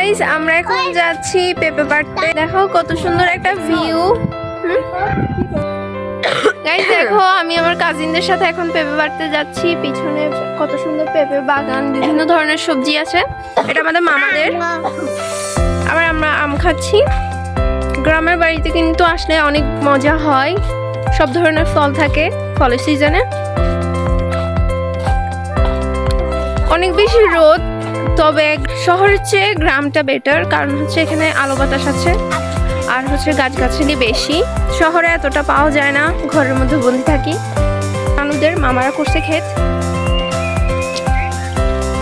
Guys আমরা এখন যাচ্ছি পেঁপে পাড়তে। দেখো কত সুন্দর একটা ভিউ। গাইস দেখো আমি আমার কাজিনদের সাথে এখন পেঁপে পাড়তে যাচ্ছি। পিছনে কত সুন্দর পেঁপে বাগান, বিভিন্ন ধরনের সবজি আছে। এটা আমাদের মামাদের। আবার আমরা আম খাচ্ছি। গ্রামের বাড়িতে কিন্তু আসলে অনেক মজা হয়, সব ধরনের ফল থাকে ফলের সিজনে। অনেক বেশি রোদ, তবে শহরের চেয়ে গ্রামটা বেটার, কারণ হচ্ছে এখানে আলো বাতাস আছে আর হচ্ছে গাছগাছালি বেশি। শহরে এতটা পাওয়া যায় না, ঘরের মধ্যে বন্দি থাকি। নানুদের মামারা করছে ক্ষেত,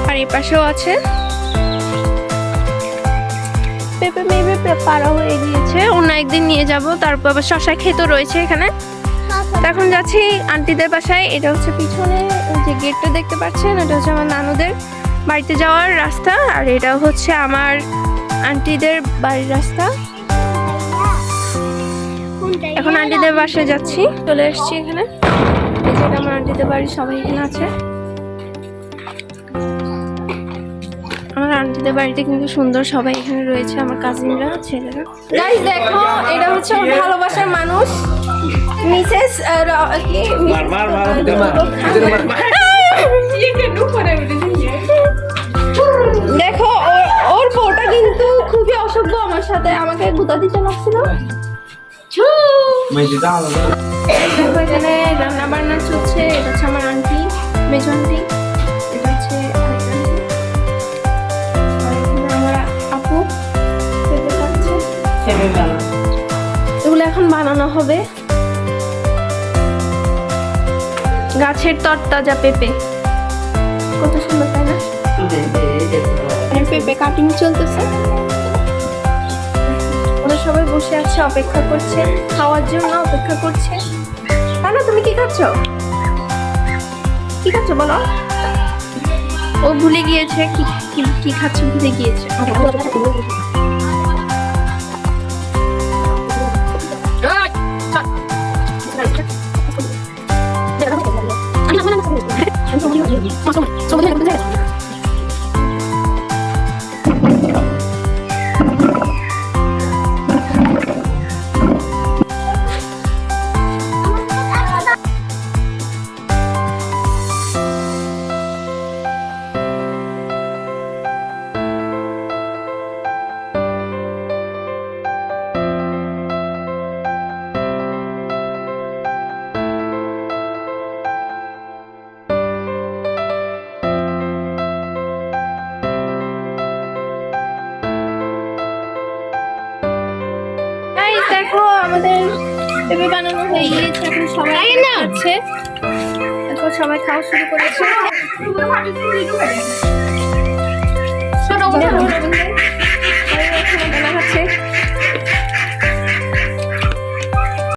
আর এই পাশেও আছে পেঁপে মেপে পাড়া হয়ে গিয়েছে। অন্য একদিন নিয়ে যাব। তারপর আবার শশা ক্ষেতও রয়েছে এখানে। এখন যাচ্ছি আন্টিদের বাসায়। এটা হচ্ছে পিছনে যে গেটটা দেখতে পাচ্ছেন, এটা হচ্ছে আমার নানুদের বাড়িতে যাওয়ার রাস্তা, আর এটা হচ্ছে আমার আন্টিদের বাড়ির রাস্তা। এখন আন্টিদের বাসায় যাচ্ছি, চলে এসেছি এখানে। এটা আমার আন্টিদের বাড়ি, সবাই এখানে আছে। আমার আন্টিদের বাড়িতে কিন্তু সুন্দর, সবাই এখানে রয়েছে, আমার কাজিনরা, ছেলেরা। গাইস দেখো, এটা হচ্ছে ওর ভালোবাসার মানুষ, মিসেস দেখো ওর বউটা কিন্তু খুবই অসভ্য আমার সাথে, আমাকে গুতা দিতে লাগছিল। এখানে রান্না বান্না চলছে। এটা হচ্ছে আমার আন্টি, মেজো আন্টি। এটা হচ্ছে আমার আপু, এগুলো এখন বানানো হবে। গাছের তরতাজা পেঁপে, কত সুন্দর তাই না? পেঁপে কাটিং চলতেছে। ওরা সবাই বসে আছে, অপেক্ষা করছে, খাওয়ার জন্য অপেক্ষা করছে। তাই না? তুমি কি খাচ্ছ? কি খাচ্ছ বলো? ও ভুলে গিয়েছে কি খাচ্ছে, ভুলে গিয়েছে। দেখো আমাদের পেঁপে বানানো হয়ে গিয়েছে, এখন সবাই খাচ্ছে। এখন সবাই খাওয়া শুরু করেছে।